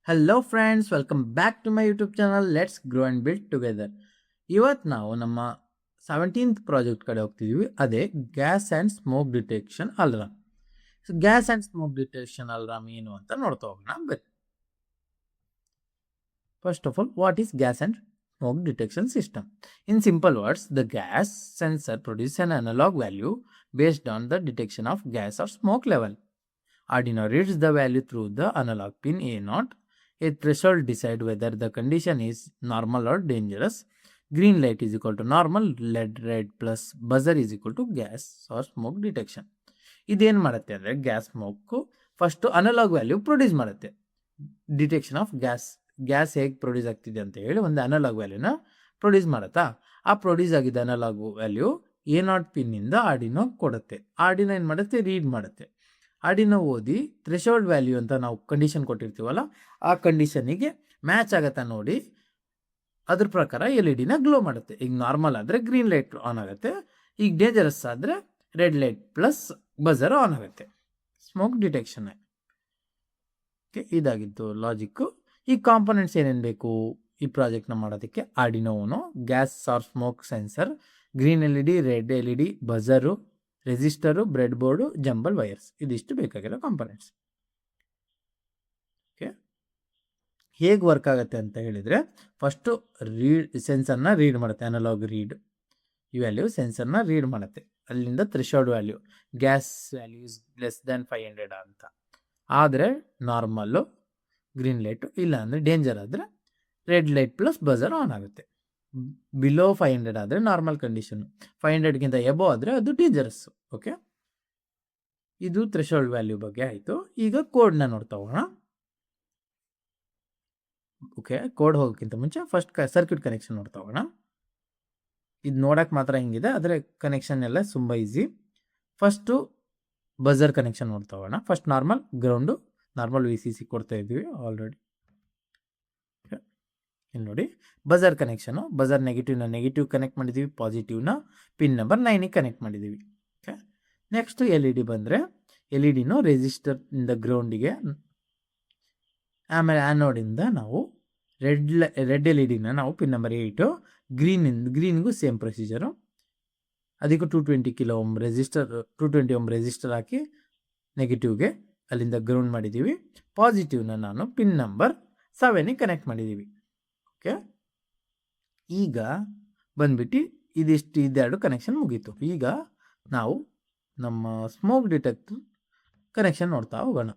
Hello friends, welcome back to my YouTube channel let's grow and build together. ಇವತ್ತು ನಾವು ನಮ್ಮ 17th project ಕಡೆ ಹೋಗ್ತಿದ್ದೀವಿ. ಅದೇ gas and smoke detection alarm. So gas and smoke detection alarm ಏನು ಅಂತ ನೋಡ್ತಾ ಹೋಗೋಣ ಬನ್ನಿ. First of all, what is gas and smoke detection system? In simple words, the gas sensor produces an analog value based on the detection of gas or smoke level. Arduino reads the value through the analog pin A0. A threshold decides whether the condition is normal or dangerous. Green light is equal to normal, red plus buzzer is equal to gas or smoke detection. ಇದೇನು ಮಾಡುತ್ತೆ ಅಂದರೆ gas smoke first analog value produce ಮಾಡುತ್ತೆ. Detection of gas ಹೇಗೆ produce ಆಗ್ತಿದೆ ಅಂತ ಹೇಳಿ ಒಂದು analogue ವ್ಯಾಲ್ಯೂನ produce ಮಾಡುತ್ತಾ. ಆ ಪ್ರೊಡ್ಯೂಸ್ ಆಗಿದ್ದ ಅನಲಾಗ್ ವ್ಯಾಲ್ಯೂ A0 ಪಿನ್ನಿಂದ ಆರ್ಡಿನೋ ಕೊಡುತ್ತೆ. ಆರ್ಡಿನೋ ಏನು ಮಾಡುತ್ತೆ, ರೀಡ್ ಮಾಡುತ್ತೆ. ಆರ್ಡಿನೋ ಓದಿ ಥ್ರೆಶೋಲ್ಡ್ ವ್ಯಾಲ್ಯೂ ಅಂತ ನಾವು ಕಂಡೀಷನ್ ಕೊಟ್ಟಿರ್ತೀವಲ್ಲ, ಆ ಕಂಡೀಷನಿಗೆ ಮ್ಯಾಚ್ ಆಗತ್ತಾ ನೋಡಿ ಅದ್ರ ಪ್ರಕಾರ LED ಗ್ಲೋ ಮಾಡುತ್ತೆ. ಈಗ ನಾರ್ಮಲ್ ಆದರೆ ಗ್ರೀನ್ ಲೈಟ್ ಆನ್ ಆಗುತ್ತೆ, ಈಗ ಡೇಂಜರಸ್ ಆದರೆ red light plus buzzer on ಆಗುತ್ತೆ. Smoke detection. ಓಕೆ, ಇದಾಗಿತ್ತು ಲಾಜಿಕ್ಕು. ಈ ಕಾಂಪೊನೆಂಟ್ಸ್ ಏನೇನು ಬೇಕು ಈ ಪ್ರಾಜೆಕ್ಟ್ನ ಮಾಡೋದಕ್ಕೆ? ಆರ್ಡಿನೋನು, gas or smoke sensor, green LED, red LED, buzzer, resistor, bread board, jumper wires. ಇದಿಷ್ಟು ಬೇಕಾಗಿರೋ ಕಾಂಪೊನೆಂಟ್ಸ್. ಓಕೆ, ಹೇಗೆ ವರ್ಕ್ ಆಗುತ್ತೆ ಅಂತ ಹೇಳಿದರೆ, ಫಸ್ಟು ಸೆನ್ಸರ್ನ ರೀಡ್ ಮಾಡುತ್ತೆ. ಅನಲಾಗ್ ರೀಡ್ ಈ ವ್ಯಾಲ್ಯೂ ಸೆನ್ಸರ್ನ ರೀಡ್ ಮಾಡುತ್ತೆ. ಅಲ್ಲಿಂದ threshold value gas value is less than 500 ಅಂತ ಆದರೆ ನಾರ್ಮಲ್ಲು ಗ್ರೀನ್ ಲೈಟು, ಇಲ್ಲ ಅಂದರೆ ಡೇಂಜರ್ ಆದರೆ red light plus buzzer on ಆಗುತ್ತೆ. ಬಿಲೋ 500 ಆದರೆ ನಾರ್ಮಲ್ ಕಂಡೀಷನು, 500ಗಿಂತ ಎಬೋ ಆದರೆ ಅದು ಡೇಂಜರಸ್ಸು. ಓಕೆ, ಇದು ಥ್ರೆಶೋಲ್ಡ್ ವ್ಯಾಲ್ಯೂ ಬಗ್ಗೆ ಆಯಿತು. ಈಗ ಕೋಡ್ನ ನೋಡ್ತಾ ಹೋಗೋಣ. ಓಕೆ, ಕೋಡ್ ಹೋಗೋಕ್ಕಿಂತ ಮುಂಚೆ ಫಸ್ಟ್ ಸರ್ಕ್ಯೂಟ್ ಕನೆಕ್ಷನ್ ನೋಡ್ತಾ ಹೋಗೋಣ. ಇದು ನೋಡೋಕೆ ಮಾತ್ರ ಹಿಂಗಿದೆ, ಆದರೆ ಕನೆಕ್ಷನ್ ಎಲ್ಲ ತುಂಬ ಈಸಿ. ಫಸ್ಟು ಬಜರ್ ಕನೆಕ್ಷನ್ ನೋಡ್ತಾ ಹೋಗೋಣ. First normal ground, normal VCC ಕೊಡ್ತಾ ಇದ್ದೀವಿ ಆಲ್ರೆಡಿ. ಇಲ್ಲಿ ನೋಡಿ buzzer connection. Buzzer negative connect ಮಾಡಿದ್ದೀವಿ, ಪಾಸಿಟಿವ್ನ ಪಿನ್ ನಂಬರ್ 9ಗೆ ಕನೆಕ್ಟ್ ಮಾಡಿದ್ದೀವಿ. ಓಕೆ, ನೆಕ್ಸ್ಟು LED ಬಂದರೆ LEDನೂ ರೆಸಿಸ್ಟರ್ನಿಂದ ಗ್ರೌಂಡಿಗೆ, ಆಮೇಲೆ ಆ್ಯನೋಡಿಂದ ನಾವು ರೆಡ್ LEDನ ನಾವು ಪಿನ್ ನಂಬರ್ 8, ಗ್ರೀನ್ಗೂ ಸೇಮ್ ಪ್ರೊಸೀಜರು. ಅದಕ್ಕೂ 220 kilo ohm resistor 220 ohm resistor ಹಾಕಿ ನೆಗೆಟಿವ್ಗೆ ಅಲ್ಲಿಂದ ಗ್ರೌಂಡ್ ಮಾಡಿದ್ದೀವಿ. ಪಾಸಿಟಿವ್ನ ನಾನು ಪಿನ್ ನಂಬರ್ 7ಗೆ ಕನೆಕ್ಟ್ ಮಾಡಿದ್ದೀವಿ. ಓಕೆ, ಈಗ ಬಂದ್ಬಿಟ್ಟು ಇದೆರಡು ಕನೆಕ್ಷನ್ ಮುಗೀತು. ಈಗ ನಾವು ನಮ್ಮ ಸ್ಮೋಕ್ ಡಿಟೆಕ್ಟರ್ ಕನೆಕ್ಷನ್ ನೋಡ್ತಾ ಹೋಗೋಣ.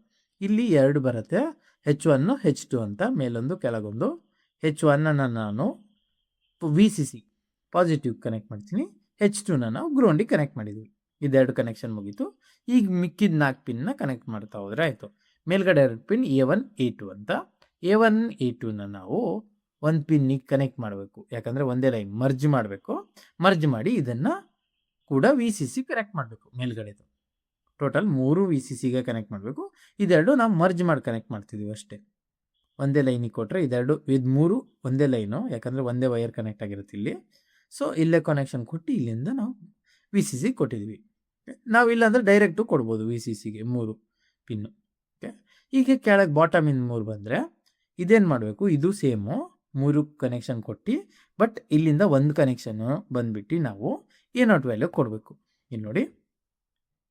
ಇಲ್ಲಿ ಎರಡು ಬರುತ್ತೆ, H1 H2 ಅಂತ, ಮೇಲೊಂದು ಕೆಳಗೊಂದು. H1 ನಾನು VCC ಪಾಸಿಟಿವ್ ಕನೆಕ್ಟ್ ಮಾಡ್ತೀನಿ, H2 ನಾವು ಗ್ರೌಂಡಿಗೆ ಕನೆಕ್ಟ್ ಮಾಡಿದ್ವಿ. ಇದೆರಡು ಕನೆಕ್ಷನ್ ಮುಗೀತು. ಈಗ ಮಿಕ್ಕಿದ 4 ಪಿನ್ನ ಕನೆಕ್ಟ್ ಮಾಡ್ತಾ ಹೋದರೆ ಆಯಿತು. ಮೇಲ್ಗಡೆ 2 ಪಿನ್ A1 A2 ಅಂತ. A1 A2ನ ನಾವು ಒಂದು ಪಿನ್ನಿಗೆ ಕನೆಕ್ಟ್ ಮಾಡಬೇಕು, ಯಾಕಂದರೆ ಒಂದೇ ಲೈನ್ ಮರ್ಜ್ ಮಾಡಬೇಕು. ಮರ್ಜ್ ಮಾಡಿ ಇದನ್ನು ಕೂಡ VCC ಕನೆಕ್ಟ್ ಮಾಡಬೇಕು. ಮೇಲ್ಗಡೆದು ಟೋಟಲ್ 3 VCCಗೆ ಕನೆಕ್ಟ್ ಮಾಡಬೇಕು. ಇದೆರಡು ನಾವು ಮರ್ಜ್ ಮಾಡಿ ಕನೆಕ್ಟ್ ಮಾಡ್ತಿದ್ದೀವಿ ಅಷ್ಟೇ. ಒಂದೇ ಲೈನಿಗೆ ಕೊಟ್ಟರೆ ಇದು 3 ಒಂದೇ ಲೈನು, ಯಾಕಂದರೆ ಒಂದೇ ವೈರ್ ಕನೆಕ್ಟ್ ಆಗಿರುತ್ತೆ ಇಲ್ಲಿ. ಸೊ ಇಲ್ಲೇ ಕನೆಕ್ಷನ್ ಕೊಟ್ಟು ಇಲ್ಲಿಂದ ನಾವು VCC ಕೊಟ್ಟಿದ್ದೀವಿ. ನಾವು ಇಲ್ಲಾಂದರೆ ಡೈರೆಕ್ಟು ಕೊಡ್ಬೋದು VCCಗೆ 3 ಪಿನ್ನು. ಓಕೆ, ಈಗ ಕೆಳಗೆ ಬಾಟಮಿಂದ 3 ಬಂದರೆ ಇದೇನು ಮಾಡಬೇಕು, ಇದು ಸೇಮು 3 ಕನೆಕ್ಷನ್ ಕೊಟ್ಟು, ಬಟ್ ಇಲ್ಲಿಂದ ಒಂದು ಕನೆಕ್ಷನ್ನು ಬಂದುಬಿಟ್ಟು ನಾವು A0 ವ್ಯಾಲ್ಯೂ ಕೊಡಬೇಕು. ಇಲ್ಲಿ ನೋಡಿ,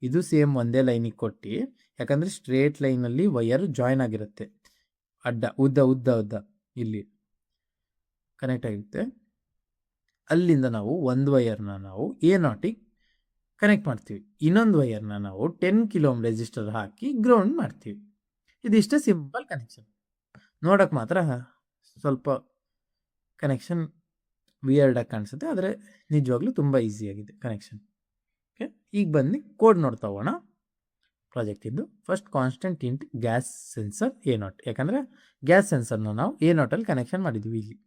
ಇದು ಸೇಮ್ ಒಂದೇ ಲೈನಿಗೆ ಕೊಟ್ಟು, ಯಾಕಂದರೆ ಸ್ಟ್ರೇಟ್ ಲೈನಲ್ಲಿ ವೈರ್ ಜಾಯ್ನ್ ಆಗಿರುತ್ತೆ, ಅಡ್ಡ ಉದ್ದ ಇಲ್ಲಿ ಕನೆಕ್ಟ್ ಆಗಿರುತ್ತೆ. ಅಲ್ಲಿಂದ ನಾವು ಒಂದು ವೈರ್ನ ನಾವು A0ಗೆ ಕನೆಕ್ಟ್ ಮಾಡ್ತೀವಿ, ಇನ್ನೊಂದು ವೈರ್ನ ನಾವು 10 ಕಿಲೋ ಓಮ್ ರೆಸಿಸ್ಟರ್ ಹಾಕಿ ಗ್ರೌಂಡ್ ಮಾಡ್ತೀವಿ. ಇದಿಷ್ಟೇ ಸಿಂಪಲ್ ಕನೆಕ್ಷನ್. ನೋಡೋಕೆ ಮಾತ್ರ ಸ್ವಲ್ಪ ಕನೆಕ್ಷನ್ ವಿಯರ್ಡಾಗಿ ಕಾಣಿಸುತ್ತೆ, ಆದರೆ ನಿಜವಾಗ್ಲೂ ತುಂಬ ಈಸಿಯಾಗಿದೆ ಕನೆಕ್ಷನ್. ಓಕೆ, ಈಗ ಬಂದು ಕೋಡ್ ನೋಡ್ತಾ ಹೋಗೋಣ ಪ್ರಾಜೆಕ್ಟಿಂದು. First constant int gas sensor A0, ಯಾಕಂದರೆ ಗ್ಯಾಸ್ ಸೆನ್ಸರ್ನ ನಾವು A0ಅಲ್ಲಿ ಕನೆಕ್ಷನ್ ಮಾಡಿದ್ದೀವಿ. ಇಲ್ಲಿ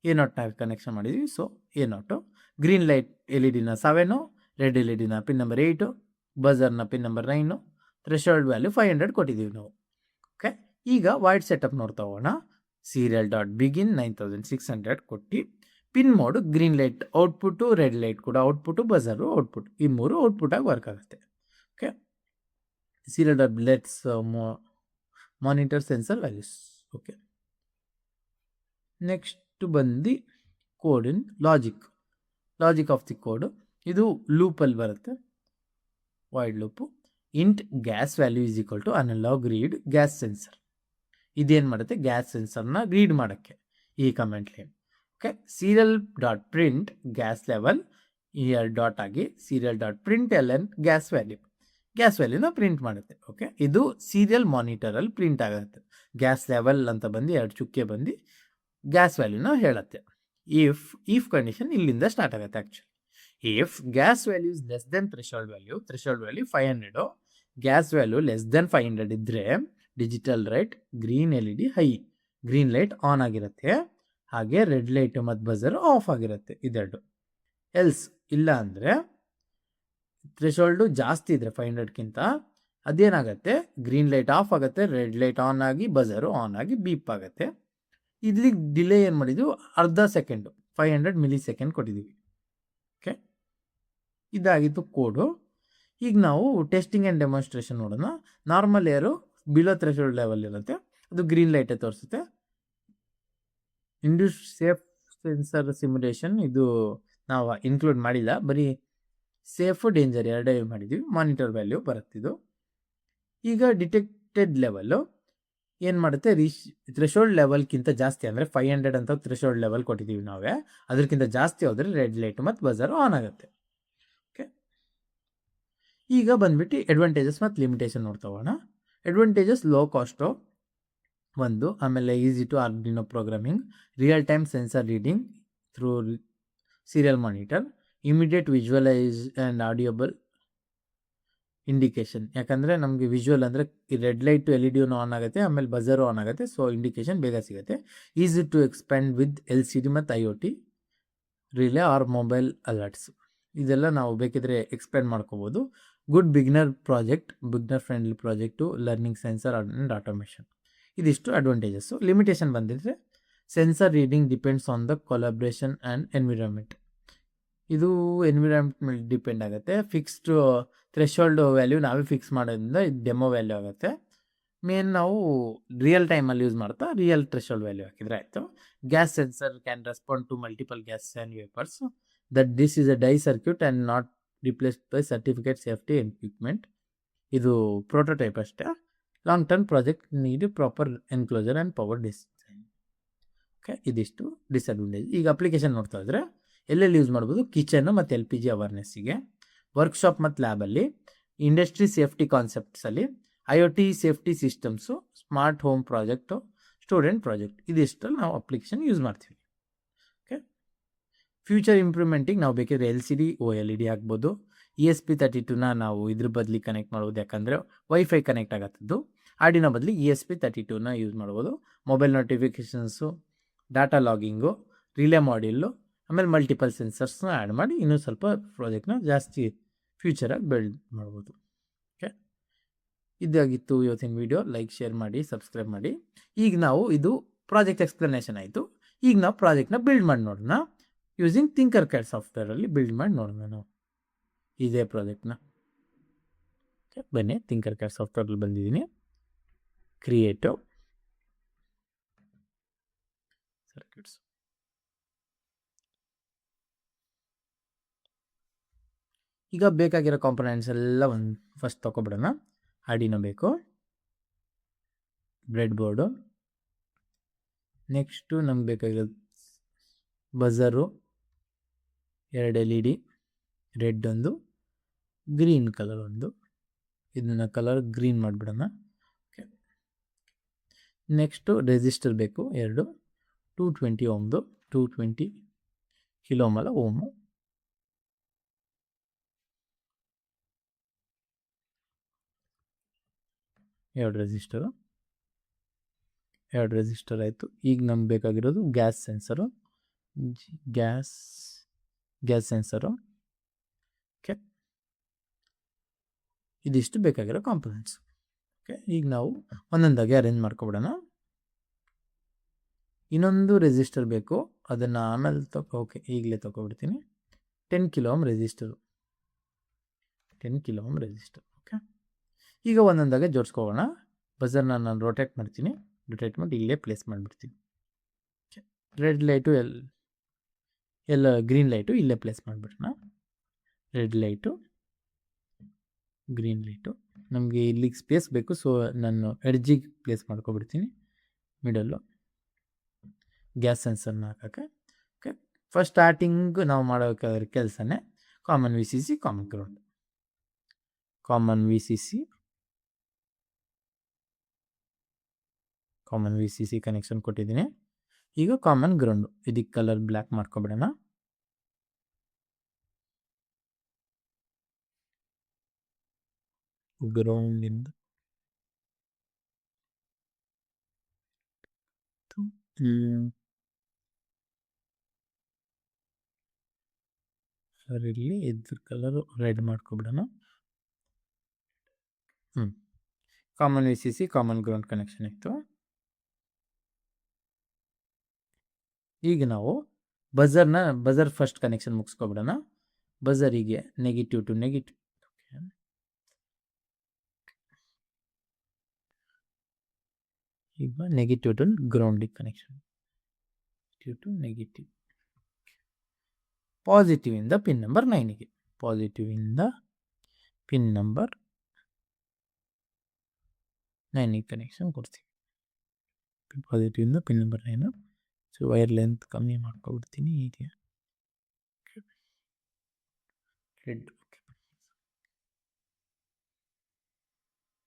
A0 ಕನೆಕ್ಷನ್ ಮಾಡಿದ್ದೀವಿ. So A0, green light LED ನ 7, ರೆಡ್ LED ನ ಪಿನ್ ನಂಬರ್ 8, ಬಜರ್ನ ಪಿನ್ ನಂಬರ್ 9, ಥ್ರೆಶೋಲ್ಡ್ ವ್ಯಾಲ್ಯೂ 500 ಕೊಟ್ಟಿದ್ದೀವಿ ನಾವು. ಓಕೆ, ಈಗ ವೈಡ್ ಸೆಟಪ್ ನೋಡ್ತಾ ಹೋಗೋಣ. serial.begin 9600 ಕೊಟ್ಟು pin mode green light output, red light ಕೂಡ ಔಟ್ಪುಟ್ಟು, ಬಜರು ಔಟ್ಪುಟ್, ಈ 3 ಔಟ್ಪುಟಾಗಿ ವರ್ಕ್ ಆಗುತ್ತೆ. Okay, serial.let's monitor sensor values. Okay, next ಬಂದು code in logic of the code. ಇದು ಲೂಪಲ್ಲಿ ಬರುತ್ತೆ, void loop. Int gas value is equal to analog read gas sensor. ಇದೇನು ಮಾಡುತ್ತೆ, ಗ್ಯಾಸ್ ಸೆನ್ಸರ್ನ ರೀಡ್ ಮಾಡೋಕ್ಕೆ ಈ comment line. Okay, serial dot print gas level dot ಆಗಿ serial dot print gas ವ್ಯಾಲ್ಯೂನ print ಮಾಡುತ್ತೆ. ಓಕೆ, ಇದು ಸೀರಿಯಲ್ ಮಾನಿಟರಲ್ಲಿ ಪ್ರಿಂಟ್ ಆಗುತ್ತೆ. Gas level ಅಂತ ಬಂದು 2 ಚುಕ್ಕೆ ಬಂದು ಗ್ಯಾಸ್ ವ್ಯಾಲ್ಯೂನ ಹೇಳುತ್ತೆ. ಇಫ್ ಕಂಡೀಷನ್ ಇಲ್ಲಿಂದ ಸ್ಟಾರ್ಟ್ ಆಗುತ್ತೆ actually. If gas value is less than threshold value 500, gas value less than 500 ಇದ್ದರೆ digital light green LED high, green light on ಆಗಿರುತ್ತೆ, ಹಾಗೆ ರೆಡ್ ಲೈಟ್ ಮತ್ತು ಬಜರ್ ಆಫ್ ಆಗಿರುತ್ತೆ, ಇದೆರಡು. ಎಲ್ಸ್ ಇಲ್ಲ ಅಂದರೆ ಥ್ರೆಶೋಲ್ಡು ಜಾಸ್ತಿ ಇದ್ದರೆ 500ಕ್ಕಿಂತ ಅದೇನಾಗುತ್ತೆ, ಗ್ರೀನ್ ಲೈಟ್ ಆಫ್ ಆಗುತ್ತೆ, ರೆಡ್ ಲೈಟ್ ಆನ್ ಆಗಿ ಬಜರು ಆನ್ ಆಗಿ ಬೀಪ್ ಆಗುತ್ತೆ. ಇಲ್ಲಿ ಡಿಲೇ ಏನು ಮಾಡಿದ್ವಿ, ಅರ್ಧ ಸೆಕೆಂಡು, 500 ಮಿಲಿ ಸೆಕೆಂಡ್ ಕೊಟ್ಟಿದ್ದೀವಿ. ಓಕೆ, ಇದಾಗಿತ್ತು ಕೋಡು. ಈಗ ನಾವು ಟೆಸ್ಟಿಂಗ್ ಆ್ಯಂಡ್ ಡೆಮಾನ್ಸ್ಟ್ರೇಷನ್ ನೋಡೋಣ. ನಾರ್ಮಲ್ ಏರು ಬಿಲೋ ಥ್ರೆಶೋಲ್ಡ್ ಲೆವೆಲ್ ಇರುತ್ತೆ, ಅದು ಗ್ರೀನ್ ಲೈಟೇ ತೋರಿಸುತ್ತೆ. ಇಂಡ್ಯೂಸ್ ಸೇಫ್ ಸೆನ್ಸರ್ ಸಿಮ್ಯುಲೇಷನ್ ಇದು ನಾವು ಇನ್ಕ್ಲೂಡ್ ಮಾಡಿಲ್ಲ, ಬರೀ ಸೇಫು ಡೇಂಜರ್ ಎರಡೇ ಮಾಡಿದ್ವಿ. ಮಾನಿಟರ್ ವ್ಯಾಲ್ಯೂ ಬರುತ್ತಿದ್ದು. ಈಗ ಡಿಟೆಕ್ಟೆಡ್ ಲೆವೆಲ್ಲು ಏನು ಮಾಡುತ್ತೆ, ಥ್ರೆಶೋಲ್ಡ್ ಲೆವೆಲ್ಗಿಂತ ಜಾಸ್ತಿ ಅಂದರೆ 500 ಅಂತ ಥ್ರೆಶೋಲ್ಡ್ ಲೆವೆಲ್ ಕೊಟ್ಟಿದ್ದೀವಿ ನಾವೇ, ಅದಕ್ಕಿಂತ ಜಾಸ್ತಿ ಹೋದರೆ ರೆಡ್ ಲೈಟ್ ಮತ್ತು ಬಜರ್ ಆನ್ ಆಗುತ್ತೆ. ಓಕೆ, ಈಗ ಬಂದ್ಬಿಟ್ಟು ಅಡ್ವಾಂಟೇಜಸ್ ಮತ್ತು ಲಿಮಿಟೇಷನ್ ನೋಡ್ತೋಗೋಣ. ಅಡ್ವಾಂಟೇಜಸ್ ಲೋ ಕಾಸ್ಟು ಒಂದು, ಆಮೇಲೆ easy to Arduino programming, real time sensor reading through serial monitor, immediate visualise and audible indication. ಯಾಕಂದರೆ ನಮಗೆ ವಿಜುವಲ್ ಅಂದರೆ ಈ ರೆಡ್ ಲೈಟು LED ಆನ್ ಆಗುತ್ತೆ, ಆಮೇಲೆ ಬಜರು ಆನ್ ಆಗುತ್ತೆ, ಸೊ ಇಂಡಿಕೇಶನ್ ಬೇಗ ಸಿಗುತ್ತೆ. Easy to expand with LCD ಮತ್ತು IoT relay or mobile alerts. ಇದೆಲ್ಲ ನಾವು ಬೇಕಿದ್ರೆ ಎಕ್ಸ್ಪ್ಯಾಂಡ್ ಮಾಡ್ಕೋಬೋದು. Good beginner friendly project, learning sensor and automation. ಇದಿಷ್ಟು ಅಡ್ವಾಂಟೇಜಸ್ಸು. ಲಿಮಿಟೇಷನ್ ಬಂದಿದ್ರೆ sensor reading depends on the calibration and environment. ಇದು ಎನ್ವಿರಾನ್ಮೆಂಟ್ ಮೇಲೆ ಡಿಪೆಂಡ್ ಆಗುತ್ತೆ. ಫಿಕ್ಸ್ಡ್ ಥ್ರೆಶೋಲ್ಡ್ ವ್ಯಾಲ್ಯೂ ನಾವೇ ಫಿಕ್ಸ್ ಮಾಡೋದ್ರಿಂದ ಇದು ಡೆಮೋ ವ್ಯಾಲ್ಯೂ ಆಗುತ್ತೆ. ಮೇನ್ ನಾವು ರಿಯಲ್ ಟೈಮಲ್ಲಿ ಯೂಸ್ ಮಾಡ್ತಾ ರಿಯಲ್ ಥ್ರೆಶೋಲ್ಡ್ ವ್ಯಾಲ್ಯೂ ಹಾಕಿದರೆ ಆಯಿತು. Gas sensor can respond to multiple gas and vapours, that this is a die circuit and not replaced by certificate safety equipment. ಇದು prototype ಅಷ್ಟೇ. Long term project need proper enclosure and power design. Okay, ಇದಿಷ್ಟು disadvantage. ಈಗ application ನೋಡ್ತಾ ಇದ್ರೆ ಎಲ್ಲೆಲ್ಲಿ use ಮಾಡ್ಬೋದು, kitchen ಮತ್ತು LPG ಅವೇರ್ನೆಸ್ಸಿಗೆ, ವರ್ಕ್ಶಾಪ್ ಮತ್ತು ಲ್ಯಾಬಲ್ಲಿ, ಇಂಡಸ್ಟ್ರಿ ಸೇಫ್ಟಿ ಕಾನ್ಸೆಪ್ಟ್ಸಲ್ಲಿ, IoT safety systems, smart home project, student project, ಇದಿಷ್ಟರಲ್ಲಿ ನಾವು ಅಪ್ಲಿಕೇಶನ್ ಯೂಸ್ ಮಾಡ್ತೀವಿ. ಓಕೆ, ಫ್ಯೂಚರ್ ಇಂಪ್ರೂವ್ಮೆಂಟಿಗೆ ನಾವು ಬೇಕಿದ್ರೆ LCD OLED ಹಾಕ್ಬೋದು. ESP32ನ ನಾವು ಇದ್ರ ಬದಲಿ ಕನೆಕ್ಟ್ ಮಾಡ್ಬೋದು, ಯಾಕಂದರೆ ವೈಫೈ ಕನೆಕ್ಟ್ ಆಗತ್ತದ್ದು. ಆರ್ಡಿನೋ ಬದಲಿ ESP32ನ ಯೂಸ್ ಮಾಡ್ಬೋದು. Mobile notifications, data logging, relay module, ಆಮೇಲೆ ಮಲ್ಟಿಪಲ್ ಸೆನ್ಸರ್ಸ್ನ ಆ್ಯಡ್ ಮಾಡಿ ಇನ್ನೂ ಸ್ವಲ್ಪ ಪ್ರಾಜೆಕ್ಟ್ನ ಜಾಸ್ತಿ ಫ್ಯೂಚರಾಗಿ ಬಿಲ್ಡ್ ಮಾಡ್ಬೋದು. ಓಕೆ, ಇದಾಗಿತ್ತು ಇವತ್ತಿನ ವೀಡಿಯೋ. ಲೈಕ್, ಶೇರ್ ಮಾಡಿ, ಸಬ್ಸ್ಕ್ರೈಬ್ ಮಾಡಿ. ಈಗ ನಾವು ಇದು ಪ್ರಾಜೆಕ್ಟ್ ಎಕ್ಸ್ಪ್ಲನೇಷನ್ ಆಯಿತು. ಈಗ ನಾವು ಪ್ರಾಜೆಕ್ಟ್ನ ಬಿಲ್ಡ್ ಮಾಡಿ ನೋಡೋಣ. ಯೂಸಿಂಗ್ ಥಿಂಕರ್ಕ್ಯಾಡ್ ಸಾಫ್ಟ್ವೇರಲ್ಲಿ ಬಿಲ್ಡ್ ಮಾಡಿ ನೋಡೋಣ ನಾವು ಇದೇ ಪ್ರಾಜೆಕ್ಟ್ನ. ಬನ್ನಿ, ಥಿಂಕರ್ಕ್ಯಾಡ್ ಸಾಫ್ಟ್ವೇರಲ್ಲಿ ಬಂದಿದ್ದೀನಿ. Creative circuits. ಈಗ ಬೇಕಾಗಿರೋ ಕಾಂಪೊನೆಂಟ್ಸ್ ಎಲ್ಲ ಒಂದು ಫಸ್ಟ್ ತೊಗೊಬಿಡೋಣ. ಆರ್ಡಿನೋ ಬೇಕು, ಬ್ರೆಡ್ ಬೋರ್ಡು, ನೆಕ್ಸ್ಟು ನಮ್ಗೆ ಬೇಕಾಗಿರೋದು ಬಜರು, 2 LED, ರೆಡ್ ಒಂದು, ಗ್ರೀನ್ ಕಲರ್ ಒಂದು. ಇದನ್ನು ಕಲರ್ ಗ್ರೀನ್ ಮಾಡಿಬಿಡೋಣ. ಓಕೆ, ನೆಕ್ಸ್ಟು ರೆಸಿಸ್ಟರ್ ಬೇಕು 2, 220 ಓಮ್ದು, 220 ಕಿಲೋ ಓಮ್ ಅಲ್ಲ, ಓಮು. ಎರಡು ರೆಸಿಸ್ಟರ್ ಆಯಿತು. ಈಗ ನಮ್ಗೆ ಬೇಕಾಗಿರೋದು ಗ್ಯಾಸ್ ಸೆನ್ಸರು. ಓಕೆ, ಇದಿಷ್ಟು ಬೇಕಾಗಿರೋ ಕಾಂಪೊನೆಂಟ್ಸ್. ಓಕೆ, ಈಗ ನಾವು ಒಂದೊಂದಾಗಿ ಅರೇಂಜ್ ಮಾಡ್ಕೊಬಿಡೋಣ. ಇನ್ನೊಂದು ರೆಸಿಸ್ಟರ್ ಬೇಕು, ಅದನ್ನು ಆಮೇಲೆ ಓಕೆ, ಈಗಲೇ ತೊಗೊಬಿಡ್ತೀನಿ. 10 kilo ohm resistor, 10 kilo ohm resistor. Okay, ಈಗ ಒಂದೊಂದಾಗೆ ಜೋಡಿಸ್ಕೋಬೋಣ. ಬಜರ್ನ ನಾನು ರೊಟೇಟ್ ಮಾಡ್ತೀನಿ. ರೊಟೇಟ್ ಮಾಡಿ ಇಲ್ಲೇ ಪ್ಲೇಸ್ ಮಾಡಿಬಿಡ್ತೀನಿ. ರೆಡ್ ಲೈಟು ಎಲ್ಲ ಗ್ರೀನ್ ಲೈಟು ಇಲ್ಲೇ ಪ್ಲೇಸ್ ಮಾಡಿಬಿಡೋಣ. Red light, green light. ನಮಗೆ ಇಲ್ಲಿಗೆ ಸ್ಪೇಸ್ ಬೇಕು, ಸೊ ನಾನು ಎಡ್ಜಿಗೆ ಪ್ಲೇಸ್ ಮಾಡ್ಕೊಬಿಡ್ತೀನಿ, ಮಿಡಲ್ಲು ಗ್ಯಾಸ್ ಸೆನ್ಸರ್ನ ಹಾಕೋಕ್ಕೆ. ಓಕೆ, ಫಸ್ಟ್ ಸ್ಟಾರ್ಟಿಂಗ್ ನಾವು ಮಾಡೋಕ್ಕಾದ್ರೆ ಕೆಲಸನೇ common V C C, common ground. Common V C C, common V C C connection ಕೊಟ್ಟಿದ್ದೀನಿ. ಈಗ ಕಾಮನ್ ಗ್ರೌಂಡು, ಇದಕ್ಕೆ ಕಲರ್ ಬ್ಲ್ಯಾಕ್ ಮಾಡ್ಕೊಬಿಡೋಣ. ಗ್ರೌಂಡಿಂದ ಸರ್ ಇಲ್ಲಿ ಇದ್ರ ಕಲರು ರೆಡ್ ಮಾಡ್ಕೊಬಿಡೋಣ. Common V C C, common ground connection ಇತ್ತು. ಈಗ ನಾವು ಬಜರ್ ಫಸ್ಟ್ ಕನೆಕ್ಷನ್ ಮುಗಿಸ್ಕೊಬಿಡೋಣ. ಬಜರಿಗೆ ನೆಗೆಟಿವ್ ಟು ನೆಗೆಟಿವ್, ಈಗ ನೆಗೆಟಿವ್ ಟು ಗ್ರೌಂಡಿಗೆ connection, negative to negative. Positive ಇಂದ ಪಿನ್ ನಂಬರ್ 9ಗೆ, ಪಾಸಿಟಿವ್ ಇಂದ ಪಿನ್ ನಂಬರ್ 9ಗೆ ಕನೆಕ್ಷನ್ ಕೊಡ್ತೀವಿ. ಪಾಸಿಟಿವ್ ಇಂದ pin number 9. So wire length ಕಮ್ಮಿ ಮಾಡ್ಕೊಬಿಡ್ತೀನಿ. ಹೀಗೆ ರೆಡ್,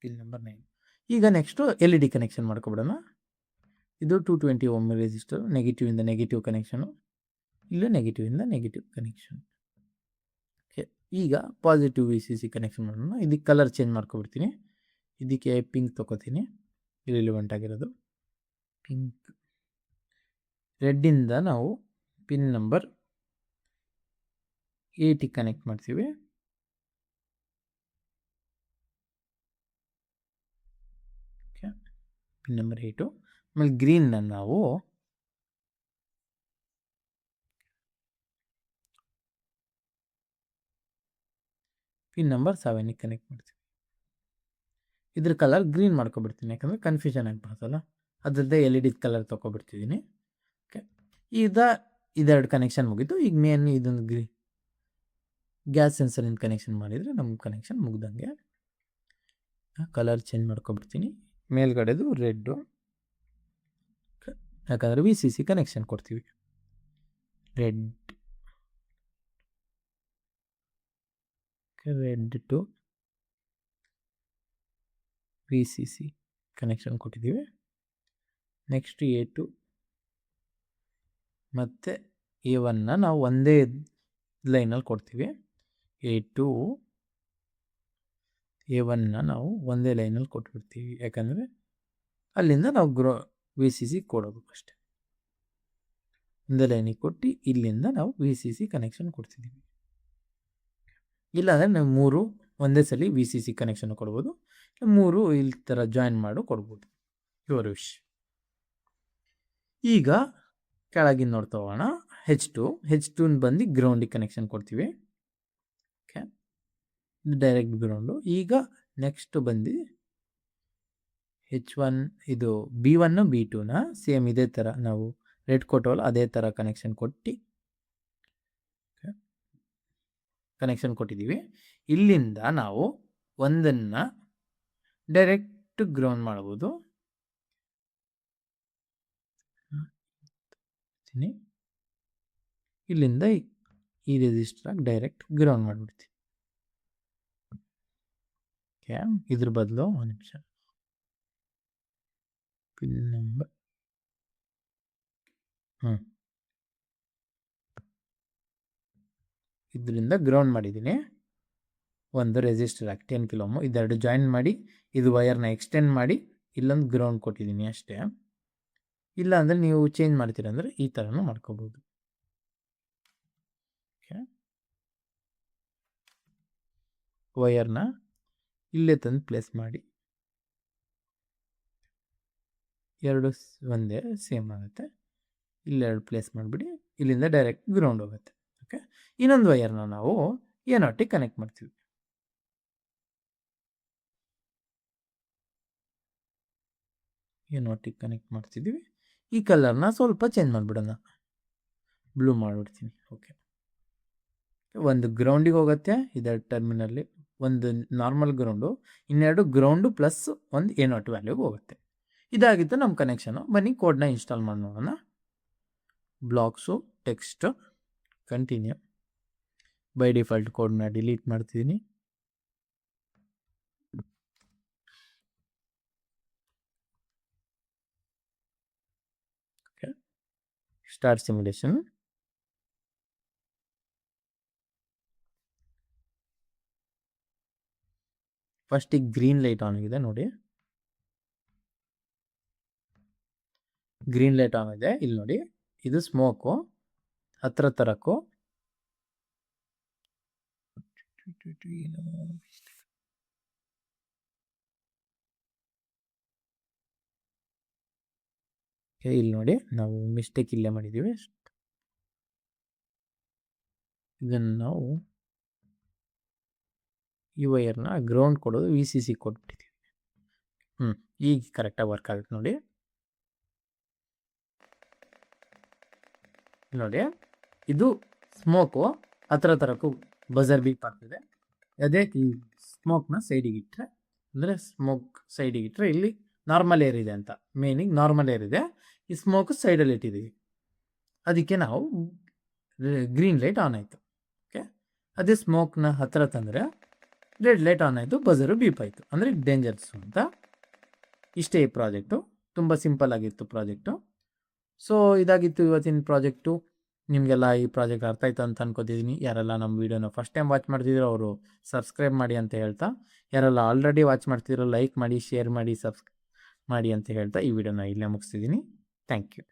ಪಿನ್ ನಂಬರ್ 9. ಈಗ next L E D connection ಮಾಡ್ಕೊಬಿಡೋಣ. ಇದು 220 ಓಮ್ ರೆಸಿಸ್ಟರ್, ನೆಗೆಟಿವ್ ಇಂದ ನೆಗೆಟಿವ್ ಕನೆಕ್ಷನು, ಇಲ್ಲೂ ನೆಗೆಟಿವ್ ಇಂದ ನೆಗೆಟಿವ್ ಕನೆಕ್ಷನ್. ಓಕೆ, ಈಗ positive V C C connection ಮಾಡೋಣ. ಇದಕ್ಕೆ ಕಲರ್ ಚೇಂಜ್ ಮಾಡ್ಕೊಬಿಡ್ತೀನಿ. ಇದಕ್ಕೆ ಪಿಂಕ್ ತೊಗೋತೀನಿ, ರಿಲಿವೆಂಟ್ ಆಗಿರೋದು ಪಿಂಕ್. ರೆಡ್ಡಿಂದ ನಾವು ಪಿನ್ ನಂಬರ್ 8ಗೆ ಕನೆಕ್ಟ್ ಮಾಡ್ತೀವಿ. Okay, pin number 8. ಆಮೇಲೆ ಗ್ರೀನ್ನ ನಾವು ಪಿನ್ ನಂಬರ್ 7ಗೆ ಕನೆಕ್ಟ್ ಮಾಡ್ತೀವಿ. ಇದ್ರ ಕಲರ್ ಗ್ರೀನ್ ಮಾಡ್ಕೊಬಿಡ್ತೀನಿ, ಯಾಕಂದರೆ ಕನ್ಫ್ಯೂಷನ್ ಆಗಬಾರ್ದಲ್ಲ, ಅದರದ್ದೇ ಎಲ್ ಇ ಡಿ ಕಲರ್ ತೊಗೊಬಿಡ್ತಿದ್ದೀನಿ. ಓಕೆ, ಇದೆರಡು ಕನೆಕ್ಷನ್ ಮುಗಿತು. ಈಗ ಮೇನ್ ಇದೊಂದು ಗ್ಯಾಸ್ ಸೆನ್ಸರಿಂದ ಕನೆಕ್ಷನ್ ಮಾಡಿದರೆ ನಮ್ಮ ಕನೆಕ್ಷನ್ ಮುಗ್ದಂಗೆ. ಕಲರ್ ಚೇಂಜ್ ಮಾಡ್ಕೊಬಿಡ್ತೀನಿ. ಮೇಲ್ಗಡೆದು ರೆಡ್ಡು, ಯಾಕಂದರೆ ವಿ ಸಿ ಸಿ ಕನೆಕ್ಷನ್ ಕೊಡ್ತೀವಿ. Red to V C C connection ಕೊಟ್ಟಿದ್ದೀವಿ. ನೆಕ್ಸ್ಟ್ A2 ಮತ್ತು A1ನ ನಾವು ಒಂದೇ ಲೈನಲ್ಲಿ ಕೊಡ್ತೀವಿ. A2 A1ನ ನಾವು ಒಂದೇ ಲೈನಲ್ಲಿ ಕೊಟ್ಬಿಡ್ತೀವಿ, ಯಾಕಂದರೆ ಅಲ್ಲಿಂದ ನಾವು ವಿ ಸಿ ಸಿ ಕೊಡೋದು ಅಷ್ಟೇ. ಒಂದೇ ಲೈನಿಗೆ ಕೊಟ್ಟು ಇಲ್ಲಿಂದ ನಾವು ವಿ ಸಿ ಸಿ ಕನೆಕ್ಷನ್ ಕೊಡ್ತಿದ್ದೀವಿ. ಇಲ್ಲಾಂದರೆ ನಾವು 3 ಒಂದೇ ಸಲ ವಿ ಸಿ ಸಿ ಕನೆಕ್ಷನ್ ಕೊಡ್ಬೋದು, 3 ಇಲ್ಲಿ ಥರ ಜಾಯಿನ್ ಮಾಡು ಕೊಡ್ಬೋದು, ಯುವರ್ ವಿಶ್. ಈಗ ಕೆಳಗಿನ ನೋಡ್ತಾ ಹೋಗೋಣ. H2 ಬಂದು ಗ್ರೌಂಡಿಗೆ ಕನೆಕ್ಷನ್ ಕೊಡ್ತೀವಿ. Okay, direct ground. ಈಗ ನೆಕ್ಸ್ಟ್ ಬಂದು H1, ಇದು B1 B2ನ ಸೇಮ್ ಇದೇ ಥರ ನಾವು ರೆಡ್ ಕೊಟ್ಟವಲ್ಲ ಅದೇ ಥರ ಕನೆಕ್ಷನ್ ಕೊಟ್ಟಿದ್ದೀವಿ. ಇಲ್ಲಿಂದ ನಾವು ಒಂದನ್ನು ಡೈರೆಕ್ಟ್ ಗ್ರೌಂಡ್ ಮಾಡ್ಬೋದು. ಇಲ್ಲಿಂದ ಈ ರೆಸಿಸ್ಟರಾಗಿ ಡೈರೆಕ್ಟ್ ಗ್ರೌಂಡ್ ಮಾಡಿಬಿಡ್ತೀವಿ. ಓಕೆ, ಇದ್ರ ಬದಲು ಒಂದು ನಿಮಿಷ, ಪಿನ್ ನಂಬರ್ ಇದರಿಂದ ಗ್ರೌಂಡ್ ಮಾಡಿದ್ದೀನಿ. ಒಂದು ರೆಸಿಸ್ಟರ್ ಹಾಕಿ 10 ಕಿಲೋ ಓಮ್, ಇದೆರಡು ಜಾಯಿನ್ ಮಾಡಿ ಇದು ವಯರ್ನ ಎಕ್ಸ್ಟೆಂಡ್ ಮಾಡಿ ಇಲ್ಲೊಂದು ಗ್ರೌಂಡ್ ಕೊಟ್ಟಿದ್ದೀನಿ ಅಷ್ಟೇ. ಇಲ್ಲ ಅಂದರೆ ನೀವು ಚೇಂಜ್ ಮಾಡ್ತೀರಂದರೆ ಈ ಥರನೂ ಮಾಡ್ಕೋಬೋದು. ಓಕೆ, ವಯರ್ನ ಇಲ್ಲೇ ತಂದು ಪ್ಲೇಸ್ ಮಾಡಿ, ಎರಡು ಒಂದೇ ಸೇಮ್ ಆಗುತ್ತೆ. ಇಲ್ಲೆರಡು ಪ್ಲೇಸ್ ಮಾಡಿಬಿಡಿ, ಇಲ್ಲಿಂದ ಡೈರೆಕ್ಟ್ ಗ್ರೌಂಡ್ ಹೋಗುತ್ತೆ. ಓಕೆ, ಇನ್ನೊಂದು ವಯರ್ನ ನಾವು A0ಗೆ ಕನೆಕ್ಟ್ ಮಾಡ್ತೀವಿ. ಏನೊಟ್ಟಿಗೆ ಕನೆಕ್ಟ್ ಮಾಡ್ತಿದ್ದೀವಿ. ಈ ಕಲರ್ನ ಸ್ವಲ್ಪ ಚೇಂಜ್ ಮಾಡಿಬಿಡೋಣ, ಬ್ಲೂ ಮಾಡಿಬಿಡ್ತೀನಿ. ಓಕೆ, ಒಂದು ಗ್ರೌಂಡಿಗೆ ಹೋಗುತ್ತೆ ಇದರ ಟರ್ಮಿನಲ್ಲಿ, ಒಂದು ನಾರ್ಮಲ್ ಗ್ರೌಂಡು, ಇನ್ನೆರಡು ಗ್ರೌಂಡು ಪ್ಲಸ್ ಒಂದು A0 ವ್ಯಾಲ್ಯೂಗೆ ಹೋಗುತ್ತೆ. ಇದಾಗಿತ್ತು ನಮ್ಮ ಕನೆಕ್ಷನು. ಬನ್ನಿ ಕೋಡ್ನ ಇನ್ಸ್ಟಾಲ್ ಮಾಡಿ ನೋಡೋಣ. Blocks, text, continue. By default ಕೋಡ್ನ ಡಿಲೀಟ್ ಮಾಡ್ತಿದ್ದೀನಿ. Okay, start simulation. ಫಸ್ಟಿಗೆ ಗ್ರೀನ್ ಲೈಟ್ ಆನ್ ಆಗಿದೆ ನೋಡಿ, ಗ್ರೀನ್ ಲೈಟ್ ಆನ್ ಇದೆ. ಇಲ್ಲಿ ನೋಡಿ, ಇದು ಸ್ಮೋಕು ಹತ್ರ ತರಕ್ಕೂ ಇಲ್ಲಿ ನೋಡಿ, ನಾವು ಮಿಸ್ಟೇಕ್ ಇಲ್ಲೇ ಮಾಡಿದ್ದೀವಿ. ಇದನ್ನು ನಾವು ಈ ವೈರ್ನ ಗ್ರೌಂಡ್ ಕೊಡೋದು VCC ಕೊಟ್ಬಿಟ್ಟಿದ್ದೀವಿ. ಈಗ ಕರೆಕ್ಟಾಗಿ ವರ್ಕ್ ಆಗುತ್ತೆ ನೋಡಿ. ನೋಡಿ, ಇದು ಸ್ಮೋಕು ಹತ್ರ ತರಕ್ಕೂ ಬಜರ್ ಬೀಪ್ ಆಗ್ತಿದೆ. ಅದೇ ಈ ಸ್ಮೋಕ್ನ ಸೈಡಿಗೆ ಇಟ್ಟರೆ, ಅಂದರೆ ಸ್ಮೋಕ್ ಸೈಡಿಗೆ ಇಟ್ಟರೆ ಇಲ್ಲಿ ನಾರ್ಮಲ್ ಏರ್ ಇದೆ ಅಂತ, ಮೇನಿಂಗ್ ನಾರ್ಮಲ್ ಏರ್ ಇದೆ. ಈ ಸ್ಮೋಕ್ ಸೈಡಲ್ಲಿ ಇಟ್ಟಿದ್ದೀವಿ, ಅದಕ್ಕೆ ನಾವು ಗ್ರೀನ್ ಲೈಟ್ ಆನ್ ಆಯಿತು. ಓಕೆ, ಅದೇ ಸ್ಮೋಕ್ನ ಹತ್ತಿರ ತಂದರೆ ರೆಡ್ ಲೈಟ್ ಆನ್ ಆಯಿತು, ಬಜರು ಬೀಪ್ ಆಯಿತು, ಅಂದರೆ ಡೇಂಜರ್ಸ್ ಅಂತ. ಇಷ್ಟೇ ಈ ಪ್ರಾಜೆಕ್ಟು, ತುಂಬ ಸಿಂಪಲ್ ಆಗಿತ್ತು ಪ್ರಾಜೆಕ್ಟು. ಸೊ ಇದಾಗಿತ್ತು ಇವತ್ತಿನ ಪ್ರಾಜೆಕ್ಟು. ನಿಮಗೆಲ್ಲ ಈ ಪ್ರಾಜೆಕ್ಟ್ ಅರ್ಥ ಆಯ್ತು ಅಂತ ಅನ್ಕೋತಿದ್ದೀನಿ. ಯಾರೆಲ್ಲ ನಮ್ಮ ವೀಡಿಯೋನ ಫಸ್ಟ್ ಟೈಮ್ ವಾಚ್ ಮಾಡ್ತಿದ್ದೀರೋ ಅವರು ಸಬ್ಸ್ಕ್ರೈಬ್ ಮಾಡಿ ಅಂತ ಹೇಳ್ತಾ, ಯಾರೆಲ್ಲ ಆಲ್ರೆಡಿ ವಾಚ್ ಮಾಡ್ತಿದ್ದೀರೋ ಲೈಕ್ ಮಾಡಿ, ಶೇರ್ ಮಾಡಿ, ಸಬ್ಸ್ಕ್ರೈಬ್ ಮಾಡಿ ಅಂತ ಹೇಳ್ತಾ ಈ ವಿಡಿಯೋನ ಇಲ್ಲೇ ಮುಗಿಸ್ತಿದ್ದೀನಿ. Thank you.